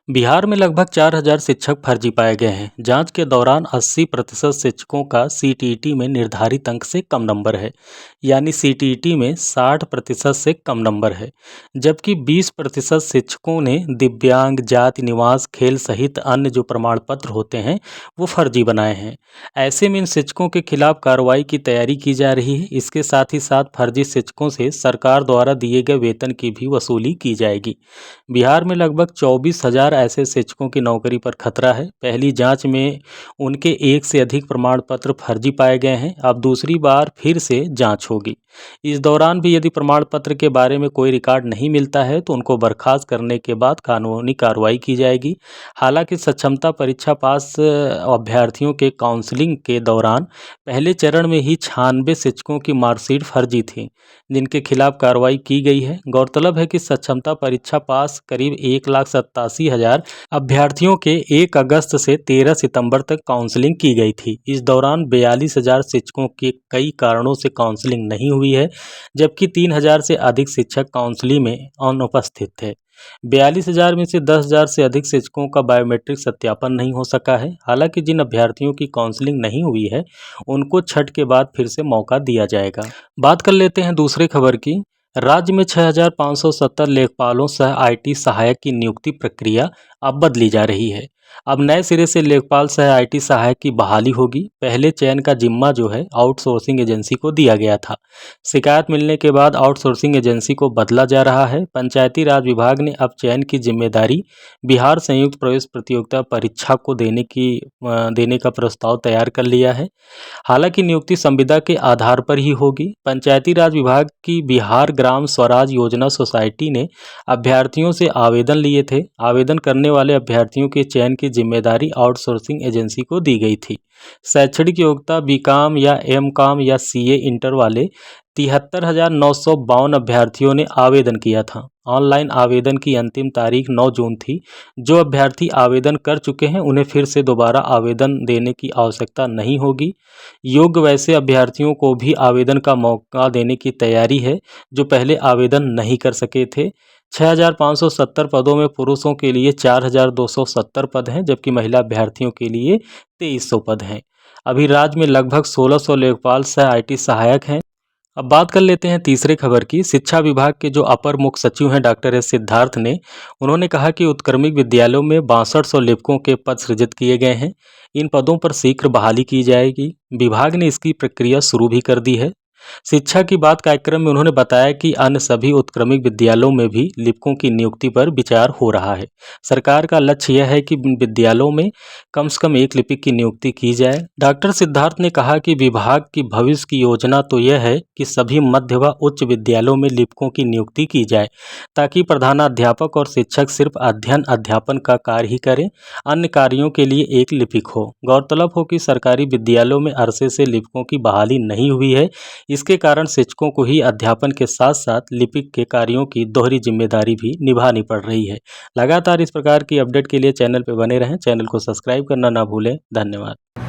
बिहार में लगभग 4,000 शिक्षक फर्जी पाए गए हैं। जांच के दौरान 80% शिक्षकों का सीटीईटी में निर्धारित अंक से कम नंबर है, यानी सीटीईटी में 60% से कम नंबर है, जबकि 20% शिक्षकों ने दिव्यांग, जाति, निवास, खेल सहित अन्य जो प्रमाण पत्र होते हैं वो फर्जी बनाए हैं। ऐसे में इन शिक्षकों के खिलाफ कार्रवाई की तैयारी की जा रही है। इसके साथ ही साथ फर्जी शिक्षकों से सरकार द्वारा दिए गए वेतन की भी वसूली की जाएगी। बिहार में लगभग 24,000 ऐसे शिक्षकों की नौकरी पर खतरा है। पहली जांच में उनके एक से अधिक प्रमाण पत्र फर्जी पाए गए हैं। अब दूसरी बार फिर से जांच होगी। इस दौरान भी यदि प्रमाण पत्र के बारे में कोई रिकॉर्ड नहीं मिलता है तो उनको बर्खास्त करने के बाद कानूनी कार्रवाई की जाएगी। हालांकि सक्षमता परीक्षा पास अभ्यर्थियों के काउंसलिंग के दौरान पहले चरण में ही 96 शिक्षकों की मार्कशीट फर्जी थी, जिनके खिलाफ कार्रवाई की गई है। गौरतलब है कि सक्षमता परीक्षा पास करीब 1,87,000 अभ्यर्थियों के 1 अगस्त से 13 सितंबर तक काउंसलिंग की गई थी। इस दौरान 42,000 शिक्षकों की कई कारणों से काउंसलिंग नहीं हुई है, जबकि 3,000 से अधिक शिक्षक काउंसलिंग में अनुपस्थित थे। 42,000 में से 10,000 से अधिक शिक्षकों का बायोमेट्रिक सत्यापन नहीं हो सका है। हालांकि जिन अभ्यर्थियों की काउंसलिंग नहीं हुई है उनको छठ के बाद फिर से मौका दिया जाएगा। बात कर लेते हैं दूसरी खबर की। राज्य में 6,570 लेखपालों सह आईटी सहायक की नियुक्ति प्रक्रिया अब बदली जा रही है। अब नए सिरे से लेखपाल सह आईटी सहायक की बहाली होगी। पहले चयन का जिम्मा जो है आउटसोर्सिंग एजेंसी को दिया गया था। शिकायत मिलने के बाद आउटसोर्सिंग एजेंसी को बदला जा रहा है। पंचायती राज विभाग ने अब चयन की जिम्मेदारी बिहार संयुक्त प्रवेश प्रतियोगिता परीक्षा को देने का प्रस्ताव तैयार कर लिया है। हालांकि नियुक्ति संविदा के आधार पर ही होगी। पंचायती राज विभाग की बिहार ग्राम स्वराज योजना सोसाइटी ने अभ्यर्थियों से आवेदन लिए थे। आवेदन करने वाले अभ्यर्थियों के चयन की जिम्मेदारी आउटसोर्सिंग एजेंसी को दी गई थी। शैक्षणिक योग्यता बीकॉम या एमकॉम या सीए इंटर वाले 73,952 अभ्यर्थियों ने आवेदन किया था। ऑनलाइन आवेदन की अंतिम तारीख 9 जून थी। जो अभ्यर्थी आवेदन कर चुके हैं उन्हें फिर से दोबारा आवेदन देने की आवश्यकता नहीं होगी। योग्य वैसे अभ्यर्थियों को भी आवेदन का मौका देने की तैयारी है जो पहले आवेदन नहीं कर सके थे। 6,570 पदों में पुरुषों के लिए 4,270 पद हैं, जबकि महिला अभ्यर्थियों के लिए 2,300 पद हैं। अभी राज्य में लगभग 1,600 लेखपाल सह आईटी सहायक हैं। अब बात कर लेते हैं तीसरे खबर की। शिक्षा विभाग के जो अपर मुख्य सचिव हैं डॉक्टर एस सिद्धार्थ ने उन्होंने कहा कि उत्क्रमिक विद्यालयों में 6200 लेखकों के पद सृजित किए गए हैं। इन पदों पर शीघ्र बहाली की जाएगी। विभाग ने इसकी प्रक्रिया शुरू भी कर दी है। शिक्षा की बात कार्यक्रम में उन्होंने बताया कि अन्य सभी उत्क्रमिक विद्यालयों में भी लिपिकों की नियुक्ति पर विचार हो रहा है। सरकार का लक्ष्य यह है कि विद्यालयों में कम से कम एक लिपिक की नियुक्ति की जाए। डॉक्टर सिद्धार्थ ने कहा कि विभाग की भविष्य की योजना तो यह है कि सभी मध्य व उच्च विद्यालयों में लिपिकों की नियुक्ति की जाए, ताकि प्रधानाध्यापक और शिक्षक सिर्फ अध्ययन अध्यापन का कार्य ही करें, अन्य कार्यों के लिए एक लिपिक हो। गौरतलब हो कि सरकारी विद्यालयों में अरसे से लिपिकों की बहाली नहीं हुई है। इसके कारण शिक्षकों को ही अध्यापन के साथ साथ लिपिक के कार्यों की दोहरी जिम्मेदारी भी निभानी पड़ रही है। लगातार इस प्रकार की अपडेट के लिए चैनल पर बने रहें। चैनल को सब्सक्राइब करना ना भूलें। धन्यवाद।